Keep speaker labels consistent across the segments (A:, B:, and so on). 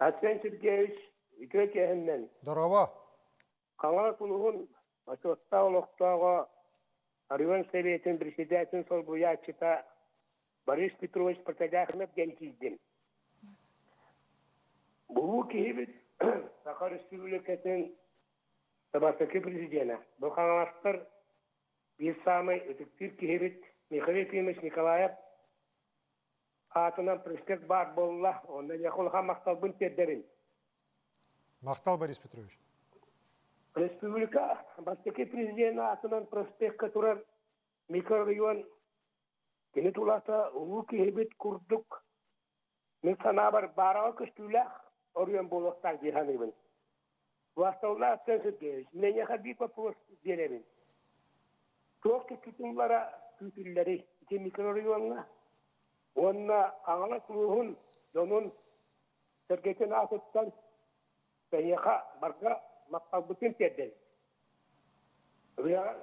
A: Aslan Sirgeyevich, iki kehinden.
B: Здорово.
A: Kanal kuluğun açıkta oluktağı Arıvan Sovyet'in Brişidiyatın Solbuyatçıta Boris Petrovich Protadyakhinov gençizdim. Bu kihibit Sakar Respublikası'nın Tabasaki prezidenti. Bu kanallar bir samay ötüktir kihibit Mikhail Efimович Nikolayev Атынан проспект бар болла, онда яқулға мақталбын тердерін.
B: Мақтал Борис Петрович.
A: Республика, бастеке президент атынан проспектқа тұрар микрорайон кенет улата ұлы кехебет күрдік. Мен сана бар бараға күштілі орыен болуқтар диханыбын. Вастаула аттан Сергеевич, мен яқа бик вопрос беремін. Тоқты күтінлара күтілері ке микрорайонға Онна аңала кuluğun onun Sergey'ten asıttan Seyyaha barga maktal bütün terden. Ve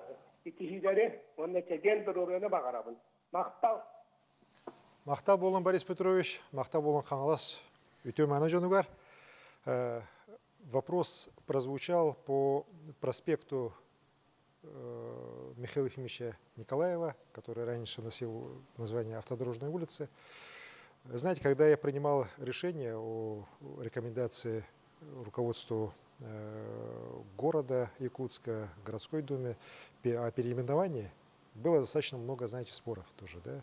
A: ikişileri onunla çeken bir oraya bakarabın. Maktal.
B: Мақтал болын Борис Петрович, мақтал болын Қаңалас. Өте мәні жөнігер. Вопрос прозвучал по проспекту Михаила Ефимовича Николаева, который раньше носил название Автодорожной улицы. Знаете, когда я принимал решение о рекомендации руководству города Якутска, городской думе о переименовании, было достаточно много, знаете, споров тоже, да?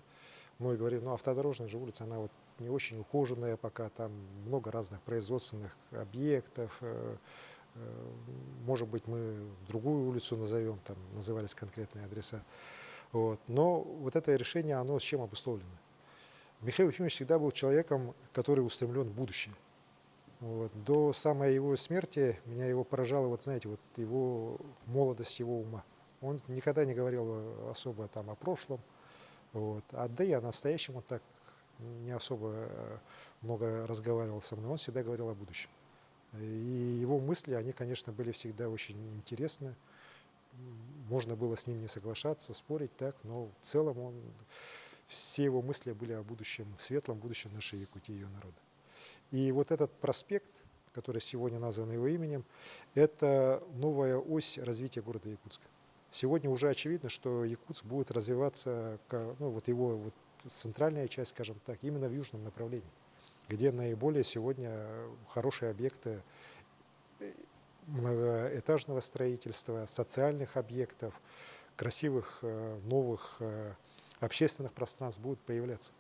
B: Многие говорили, ну, автодорожная же улица, она вот не очень ухоженная пока, там много разных производственных объектов. Может быть, мы другую улицу назовем, там назывались конкретные адреса. Вот. Но вот это решение, оно с чем обусловлено? Михаил Ефимович всегда был человеком, который устремлен в будущее. Вот. До самой его смерти меня его поражала, вот знаете, вот его молодость, его ума. Он никогда не говорил особо там о прошлом. Вот. Да и о настоящем он так не особо много разговаривал со мной. Он всегда говорил о будущем. И его мысли, они, конечно, были всегда очень интересны. Можно было с ним не соглашаться, спорить, так, но в целом все его мысли были о будущем, светлом будущем нашей Якутии и ее народа. И вот этот проспект, который сегодня назван его именем, это новая ось развития города Якутска. Сегодня уже очевидно, что Якутск будет развиваться, ну, вот его вот центральная часть, скажем так, именно в южном направлении, где наиболее сегодня хорошие объекты многоэтажного строительства, социальных объектов, красивых новых общественных пространств будут появляться.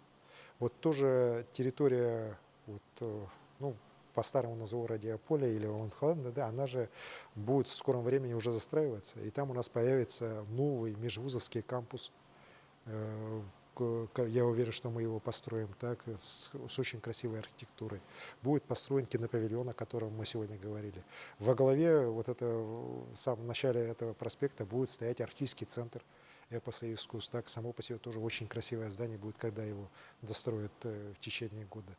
B: Вот тоже территория, вот, ну, по-старому назову Радиополя или Ланхланда, да, она же будет в скором времени уже застраиваться. И там у нас появится новый межвузовский кампус. Я уверен, что мы его построим так, с очень красивой архитектурой. Будет построен кинопавильон, о котором мы сегодня говорили. Во главе, вот это, в самом начале этого проспекта будет стоять артистский центр эпоса и искусств. Так, само по себе тоже очень красивое здание будет, когда его достроят в течение года.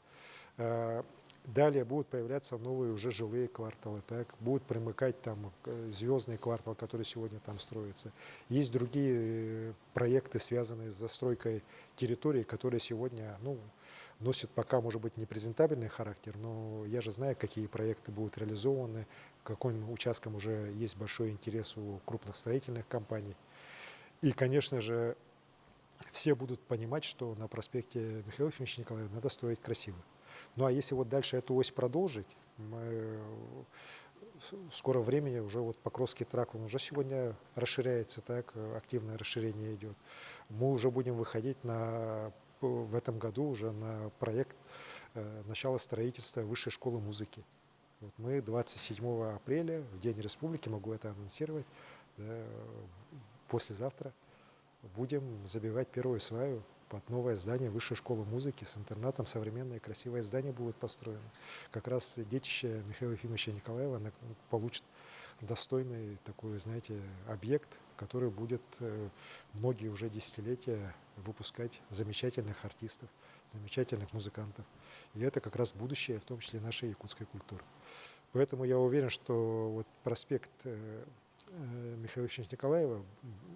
B: Далее будут появляться новые уже жилые кварталы, так, будут примыкать там звездный квартал, который сегодня там строится. Есть другие проекты, связанные с застройкой территории, которые сегодня, ну, носят пока, может быть, непрезентабельный характер, но я же знаю, какие проекты будут реализованы, к каким участкам уже есть большой интерес у крупных строительных компаний. И, конечно же, все будут понимать, что на проспекте Михаила Ефимовича Николаева надо строить красиво. Ну а если вот дальше эту ось продолжить, мы в скором времени уже вот Покровский тракт, он уже сегодня расширяется, так, активное расширение идет. Мы уже будем выходить в этом году уже на проект начала строительства Высшей школы музыки. Вот мы 27 апреля, в День Республики, могу это анонсировать, да, послезавтра будем забивать первую сваю под новое здание Высшей школы музыки с интернатом. Современное красивое здание будет построено. Как раз детище Михаила Ефимовича Николаева получит достойный такой, знаете, объект, который будет многие уже десятилетия выпускать замечательных артистов, замечательных музыкантов. И это как раз будущее, в том числе нашей якутской культуры. Поэтому я уверен, что вот проспект Михаила Ефимовича Николаева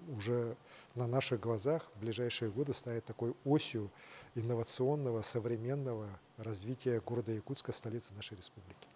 B: уже на наших глазах в ближайшие годы станет такой осью инновационного, современного развития города Якутска, столицы нашей республики.